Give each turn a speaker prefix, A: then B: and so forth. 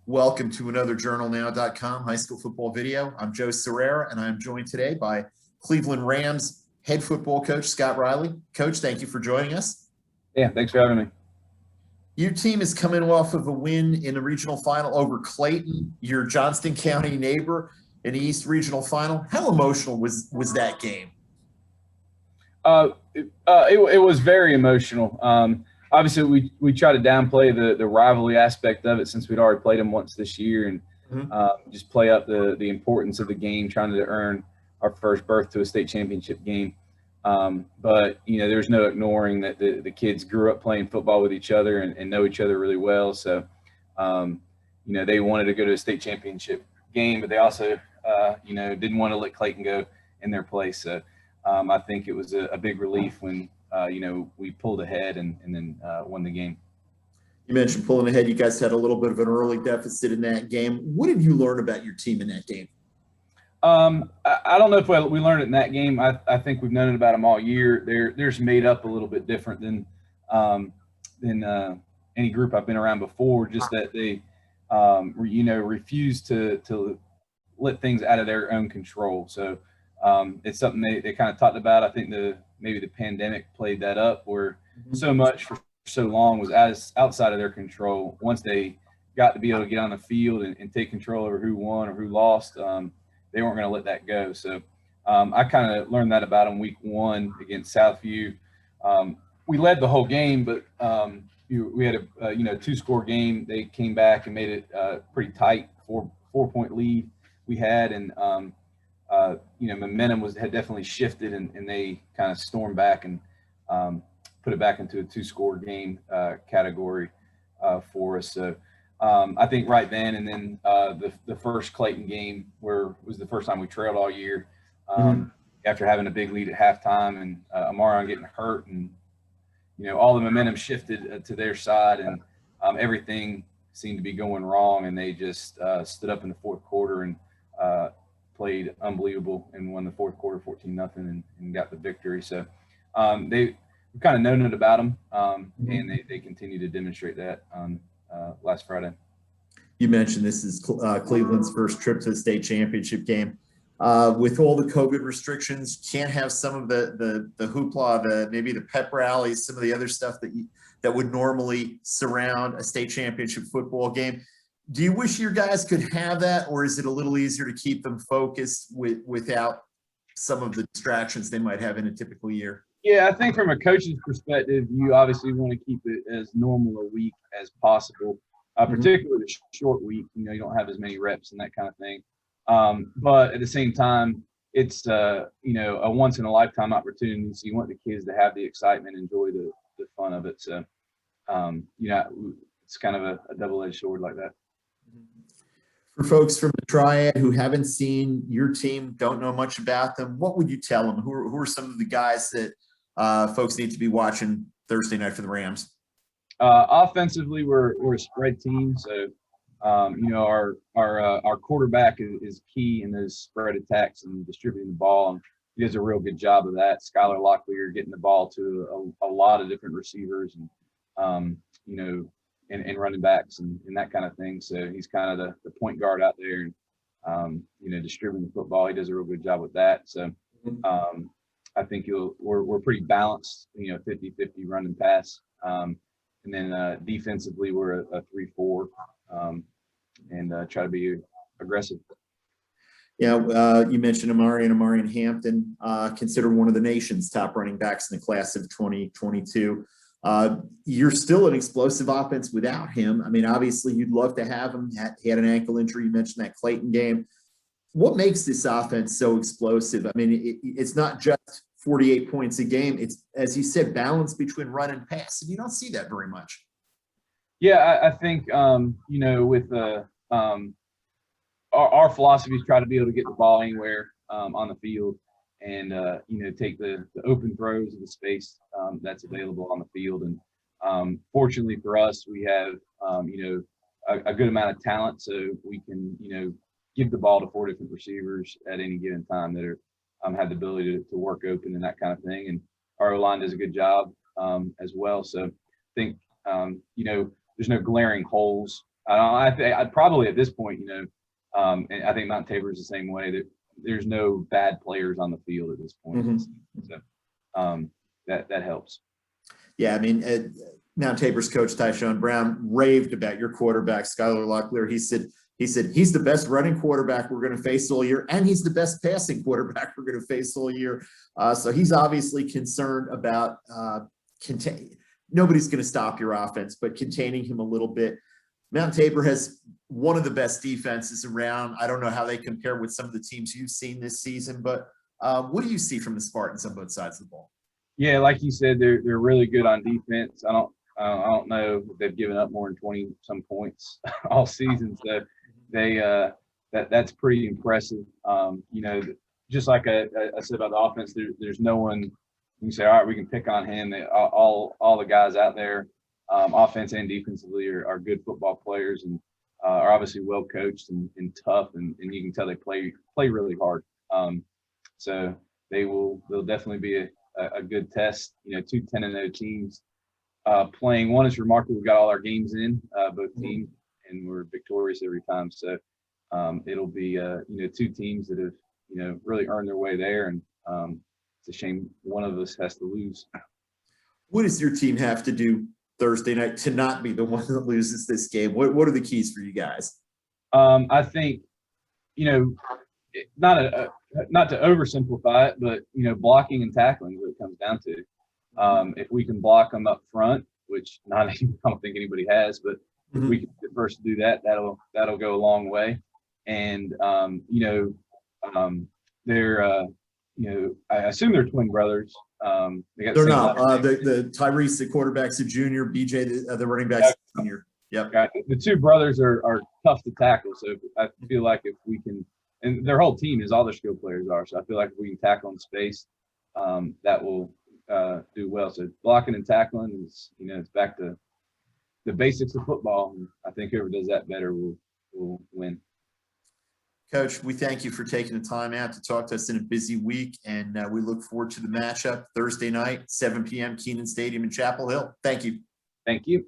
A: Welcome to another journalnow.com high school football video. I'm Joe Serrera, and I'm joined today by Cleveland Rams head football coach Scott Riley. Coach, thank you for joining us.
B: Yeah, thanks for having me.
A: Your team is coming off of a win in the regional final over Clayton, your Johnston County neighbor, in the East Regional Final. How emotional was that game?
B: It was very emotional. Obviously, we try to downplay the rivalry aspect of it since we'd already played them once this year, and just play up the importance of the game, trying to earn our first berth to a state championship game. But there's no ignoring that the kids grew up playing football with each other and know each other really well. So, they wanted to go to a state championship game, but they also, didn't want to let Clayton go in their place. So, I think it was a big relief when we pulled ahead and then won the game.
A: You mentioned pulling ahead. You guys had a little bit of an early deficit in that game. What did you learn about your team in that game?
B: I don't know if we learned it in that game. I think we've known it about them all year. They're just made up a little bit different than any group I've been around before. Just that they refuse to let things out of their own control. So it's something they kind of talked about. I think maybe the pandemic played that up, where so much for so long was outside of their control. Once they got to be able to get on the field and take control over who won or who lost, they weren't going to let that go. So I kind of learned that about them week one against Southview. We led the whole game, but we had a 2-score game. They came back and made it pretty tight, 4-point lead we had, and momentum had definitely shifted, and they kind of stormed back and put it back into a 2-score game category for us. So I think right then, and then the first Clayton game was the first time we trailed all year, after having a big lead at halftime, and Amarion getting hurt, and all the momentum shifted to their side, and everything seemed to be going wrong, and they just stood up in the fourth quarter and played unbelievable and won the fourth quarter 14-0 and got the victory. So we've kind of known it about them, and they continue to demonstrate that on last Friday.
A: You mentioned this is Cleveland's first trip to the state championship game. With all the COVID restrictions, can't have some of the hoopla, maybe the pep rallies, some of the other stuff that would normally surround a state championship football game. Do you wish your guys could have that, or is it a little easier to keep them focused without some of the distractions they might have in a typical year?
B: Yeah, I think from a coach's perspective, you obviously want to keep it as normal a week as possible, particularly the short week. You don't have as many reps and that kind of thing. But at the same time, it's a once-in-a-lifetime opportunity, so you want the kids to have the excitement, enjoy the fun of it. So, it's kind of a double-edged sword like that.
A: For folks from the Triad who haven't seen your team, don't know much about them, what would you tell them? Who are some of the guys that folks need to be watching Thursday night for the Rams?
B: Offensively, we're a spread team, so our quarterback is key in those spread attacks and distributing the ball, and he does a real good job of that. Skylar Locklear getting the ball to a lot of different receivers and and running backs and that kind of thing. So he's kind of the point guard out there, and distributing the football. He does a real good job with that. So I think we're pretty balanced, 50-50 run and pass. And then defensively, we're a 3-4 and try to be aggressive.
A: Yeah, you mentioned Amarion Hampton, considered one of the nation's top running backs in the class of 2022. You're still an explosive offense without him. I mean, obviously, you'd love to have him. He had an ankle injury. You mentioned that Clayton game. What makes this offense so explosive? I mean, it's not just 48 points a game. It's, as you said, balance between run and pass, and you don't see that very much.
B: Yeah, I think with our philosophy is try to be able to get the ball anywhere on the field, and take the open throws of the space that's available on the field. And fortunately for us, we have a good amount of talent, so we can give the ball to 4 different receivers at any given time that are have the ability to work open and that kind of thing. And our O-line does a good job as well. So I think there's no glaring holes I probably at this point, and I think Mount Tabor is the same way, that there's no bad players on the field at this point.
A: Mm-hmm.
B: So that helps.
A: Yeah, I mean, Mount Tabor's coach Tyshawn Brown raved about your quarterback, Skylar Locklear. He said he's the best running quarterback we're going to face all year, and he's the best passing quarterback we're going to face all year. So he's obviously concerned about nobody's going to stop your offense, but containing him a little bit. Mount Tabor has one of the best defenses around. I don't know how they compare with some of the teams you've seen this season, but what do you see from the Spartans on both sides of the ball?
B: Yeah, like you said, they're really good on defense. I don't know if they've given up more than 20 some points all season. So that's pretty impressive. Just like I said about the offense, there's no one you can say, all right, we can pick on him. All the guys out there, offense and defensively, are good football players and are obviously well coached and tough, and you can tell they play really hard. So they'll definitely be a good test. 2 10-0 teams playing. One is remarkable. We got all our games in, both teams, and we're victorious every time. So it'll be 2 teams that have really earned their way there, and it's a shame one of us has to lose.
A: What does your team have to do Thursday night to not be the one that loses this game? What are the keys for you guys?
B: I think not to oversimplify it, but blocking and tackling is what it comes down to. If we can block them up front, which I don't think anybody has, but if we can first do that, that'll go a long way. And they're I assume they're twin brothers.
A: They're not. The Tyrese, the quarterback's a junior. BJ, the running back's a senior. Yep.
B: The 2 brothers are tough to tackle. So I feel like if we can, and their whole team is all their skill players are. So I feel like if we can tackle in space, that will do well. So blocking and tackling is, it's back to the basics of football. And I think whoever does that better will win.
A: Coach, we thank you for taking the time out to talk to us in a busy week, and we look forward to the matchup Thursday night, 7 p.m. Keenan Stadium in Chapel Hill. Thank you.
B: Thank you.